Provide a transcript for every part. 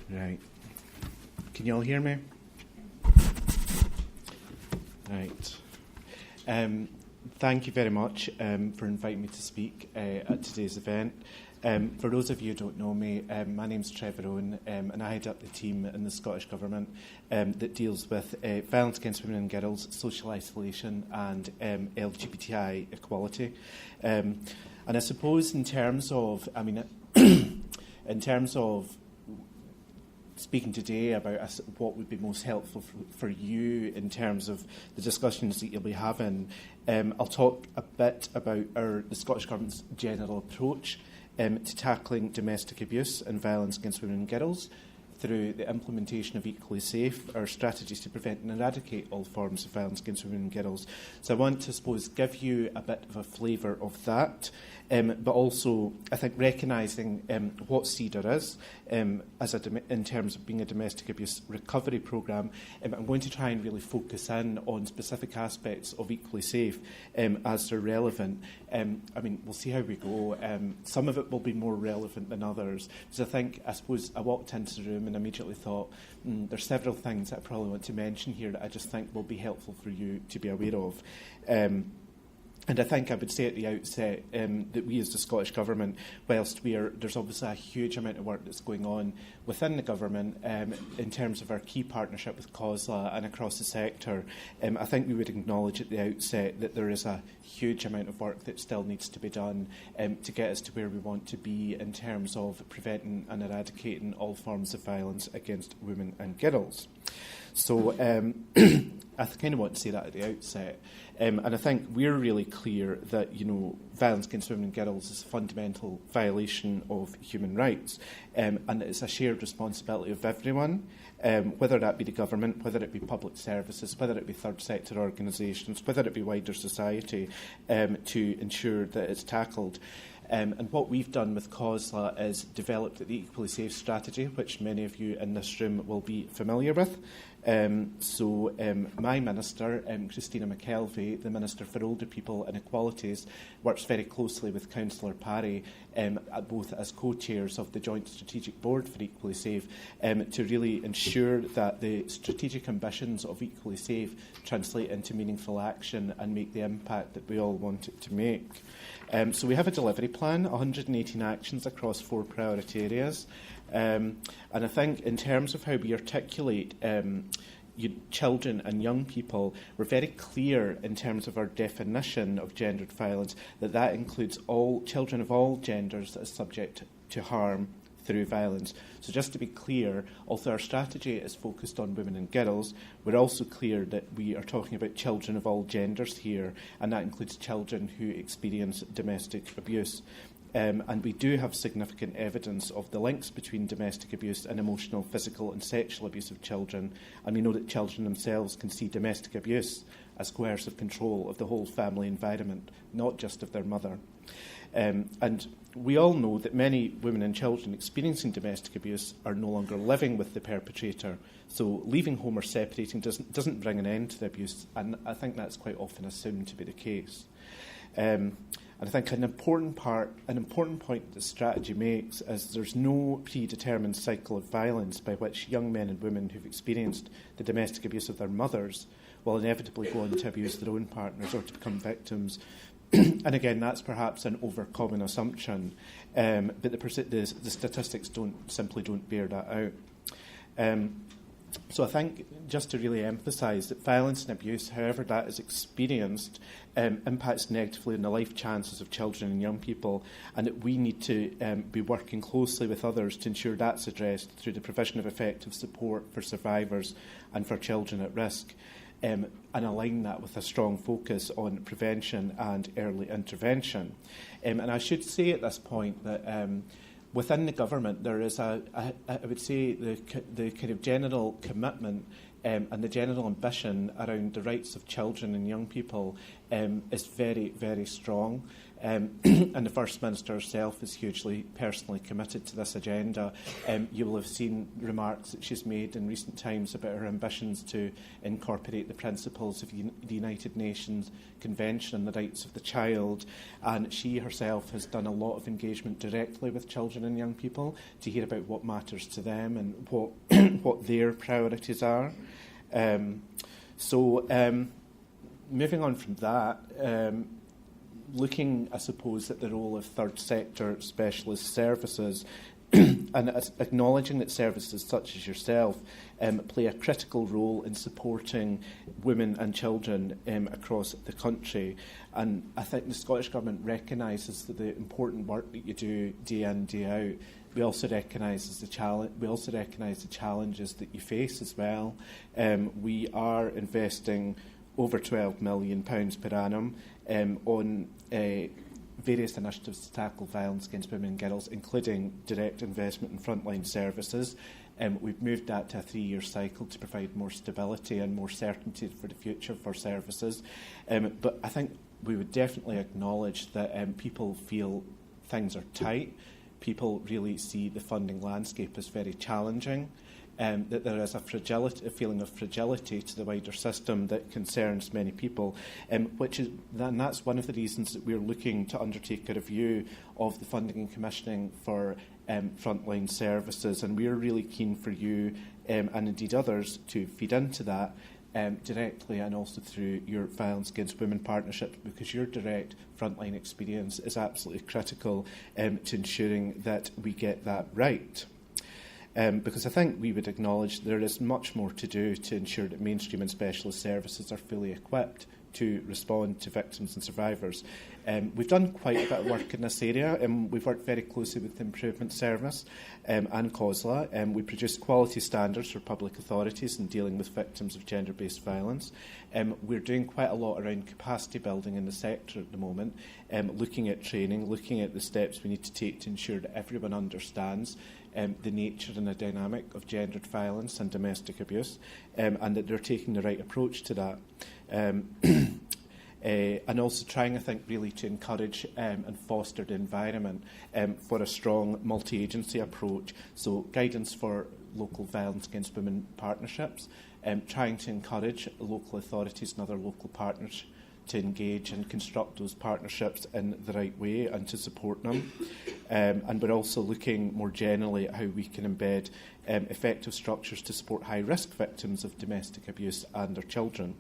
Right. Can you all hear me? Right. Thank you very much for inviting me to speak at today's event. For those of you who don't know me, my name's Trevor, Owen, and I head up the team in the Scottish Government that deals with violence against women and girls, social isolation and LGBTI equality. And I suppose in terms of, in terms of speaking today about what would be most helpful for you in terms of the discussions that you'll be having, I'll talk a bit about the Scottish Government's general approach to tackling domestic abuse and violence against women and girls through the implementation of Equally Safe, our strategies to prevent and eradicate all forms of violence against women and girls. So I want to, give you a bit of a flavour of that, but also, I think, recognising what Cedar is in terms of being a domestic abuse recovery programme. I'm going to try and really focus in on specific aspects of Equally Safe as they're relevant. We'll see how we go. Some of it will be more relevant than others. Because I suppose I walked into the room and immediately thought, there's several things that I probably want to mention here that I just think will be helpful for you to be aware of. And I think I would say at the outset that we as the Scottish Government, whilst there's obviously a huge amount of work that's going on within the Government in terms of our key partnership with COSLA and across the sector, I think we would acknowledge at the outset that there is a huge amount of work that still needs to be done to get us to where we want to be in terms of preventing and eradicating all forms of violence against women and girls. So I kind of want to say that at the outset. And I think we're really clear that, violence against women and girls is a fundamental violation of human rights. And it's a shared responsibility of everyone, whether that be the government, whether it be public services, whether it be third sector organisations, whether it be wider society, to ensure that it's tackled. And what we've done with COSLA is developed the Equally Safe strategy, which many of you in this room will be familiar with. My minister, Christina McKelvey, the Minister for Older People and Equalities, works very closely with Councillor Parry, both as co-chairs of the Joint Strategic Board for Equally Safe, to really ensure that the strategic ambitions of Equally Safe translate into meaningful action and make the impact that we all want it to make. So we have a delivery plan, 118 actions across 4 priority areas. And I think in terms of how we articulate children and young people, we're very clear in terms of our definition of gendered violence that includes all children of all genders that are subject to harm through violence. So just to be clear, although our strategy is focused on women and girls, we're also clear that we are talking about children of all genders here, and that includes children who experience domestic abuse. And we do have significant evidence of the links between domestic abuse and emotional, physical and sexual abuse of children. And we know that children themselves can see domestic abuse as coercive control of the whole family environment, not just of their mother. And we all know that many women and children experiencing domestic abuse are no longer living with the perpetrator. So leaving home or separating doesn't bring an end to the abuse, and I think that's quite often assumed to be the case. And I think an important point that the strategy makes is there's no predetermined cycle of violence by which young men and women who've experienced the domestic abuse of their mothers will inevitably go on to abuse their own partners or to become victims. And again, that's perhaps an overcommon assumption, but the statistics simply don't bear that out. So I think just to really emphasise that violence and abuse, however that is experienced, impacts negatively on the life chances of children and young people, and that we need to be working closely with others to ensure that's addressed through the provision of effective support for survivors and for children at risk, and align that with a strong focus on prevention and early intervention. And I should say at this point that within the government, there is I would say, the kind of general commitment and the general ambition around the rights of children and young people is very, very strong. And the First Minister herself is hugely personally committed to this agenda. You will have seen remarks that she's made in recent times about her ambitions to incorporate the principles of the United Nations Convention on the Rights of the Child, and she herself has done a lot of engagement directly with children and young people to hear about what matters to them and what what their priorities are. Moving on from that, looking, I suppose, at the role of third sector specialist services and acknowledging that services such as yourself play a critical role in supporting women and children across the country. And I think the Scottish Government recognises the important work that you do day in, day out. We also recognise the challenges that you face as well. We are investing over £12 million per annum on various initiatives to tackle violence against women and girls, including direct investment in frontline services. We've moved that to a 3-year cycle to provide more stability and more certainty for the future for services. But I think we would definitely acknowledge that people feel things are tight. People really see the funding landscape as very challenging. That there is a feeling of fragility to the wider system that concerns many people, and that's one of the reasons that we're looking to undertake a review of the funding and commissioning for frontline services, and we're really keen for you and indeed others to feed into that directly and also through your Violence Against Women partnership, because your direct frontline experience is absolutely critical to ensuring that we get that right. Because I think we would acknowledge there is much more to do to ensure that mainstream and specialist services are fully equipped to respond to victims and survivors. We've done quite a bit of work in this area. We've worked very closely with the Improvement Service and COSLA. We produce quality standards for public authorities in dealing with victims of gender-based violence. We're doing quite a lot around capacity building in the sector at the moment, looking at training, looking at the steps we need to take to ensure that everyone understands the nature and the dynamic of gendered violence and domestic abuse, and that they're taking the right approach to that. And also trying, I think, really to encourage and foster the environment for a strong multi-agency approach. So guidance for local violence against women partnerships, trying to encourage local authorities and other local partners to engage and construct those partnerships in the right way and to support them. And we're also looking more generally at how we can embed effective structures to support high-risk victims of domestic abuse and their children.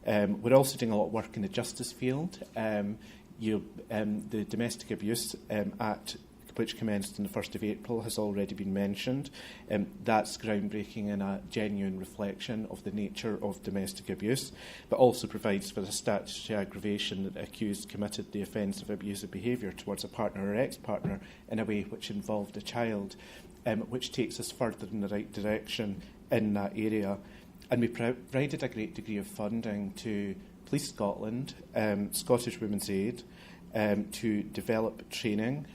We're also doing a lot of work in the justice field. The Domestic Abuse Act, which commenced on the 1st of April, has already been mentioned. That's groundbreaking and a genuine reflection of the nature of domestic abuse, but also provides for the statutory aggravation that the accused committed the offence of abusive behaviour towards a partner or ex-partner in a way which involved a child, which takes us further in the right direction in that area. And we provided a great degree of funding to Police Scotland, Scottish Women's Aid, to develop training,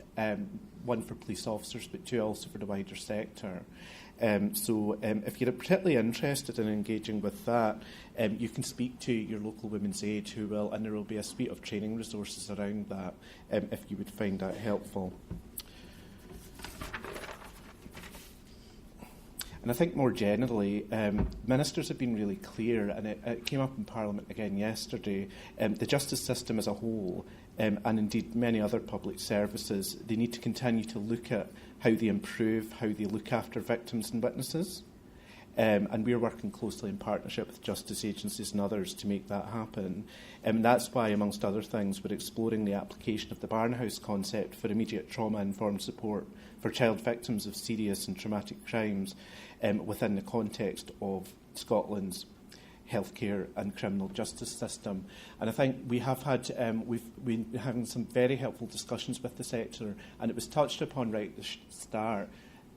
one for police officers, but two also for the wider sector. If you're particularly interested in engaging with that, you can speak to your local Women's Aid, and there will be a suite of training resources around that if you would find that helpful. And I think more generally, ministers have been really clear, and it came up in Parliament again yesterday, the justice system as a whole, and indeed many other public services, they need to continue to look at how they improve, how they look after victims and witnesses. And we're working closely in partnership with justice agencies and others to make that happen. And that's why, amongst other things, we're exploring the application of the Barnhouse concept for immediate trauma-informed support for child victims of serious and traumatic crimes within the context of Scotland's healthcare and criminal justice system. And I think we have had, we've been having some very helpful discussions with the sector, and it was touched upon right at the start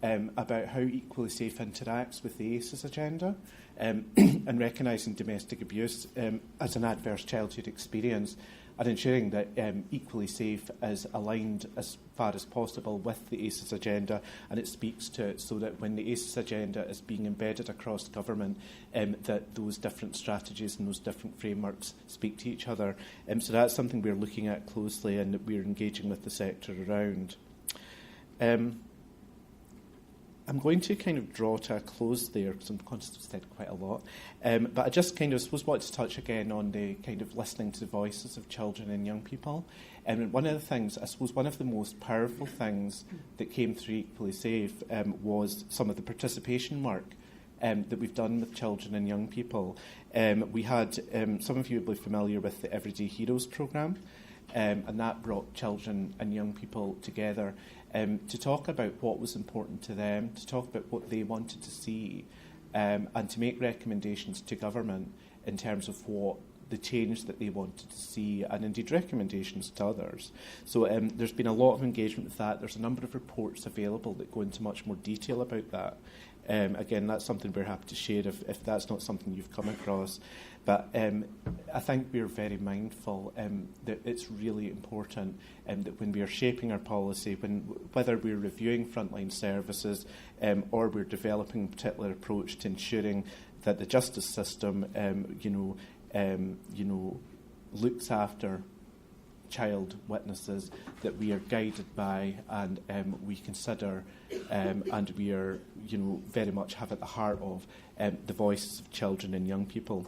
about how Equally Safe interacts with the ACES agenda and recognising domestic abuse as an adverse childhood experience and ensuring that Equally Safe is aligned as far as possible with the ACES agenda, and it speaks to it so that when the ACES agenda is being embedded across government, that those different strategies and those different frameworks speak to each other. So that's something we're looking at closely and that we're engaging with the sector around. I'm going to kind of draw to a close there because I'm conscious I've said quite a lot. But I just kind of suppose want to touch again on the kind of listening to the voices of children and young people. And one of the things, I suppose one of the most powerful things that came through Equally Safe was some of the participation work that we've done with children and young people. We had, some of you will be familiar with the Everyday Heroes programme, and that brought children and young people together to talk about what was important to them, to talk about what they wanted to see, and to make recommendations to government in terms of what the change that they wanted to see, and indeed recommendations to others. So there's been a lot of engagement with that. There's a number of reports available that go into much more detail about that. Again, that's something we're happy to share if that's not something you've come across. But I think we're very mindful that it's really important that when we are shaping our policy, whether we're reviewing frontline services or we're developing a particular approach to ensuring that the justice system, looks after child witnesses, that we are guided by and we consider and we are, very much have at the heart of the voices of children and young people.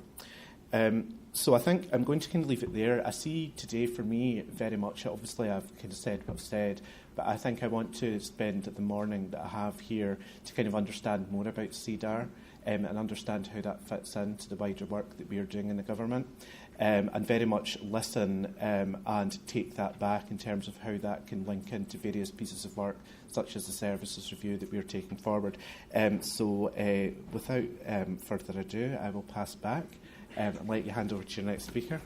So I think I'm going to kind of leave it there. I see today for me very much, obviously I've kind of said what I've said, but I think I want to spend the morning that I have here to kind of understand more about Cedar and understand how that fits into the wider work that we are doing in the government. And very much listen and take that back in terms of how that can link into various pieces of work, such as the services review that we are taking forward. So without further ado, I will pass back and let you hand over to your next speaker.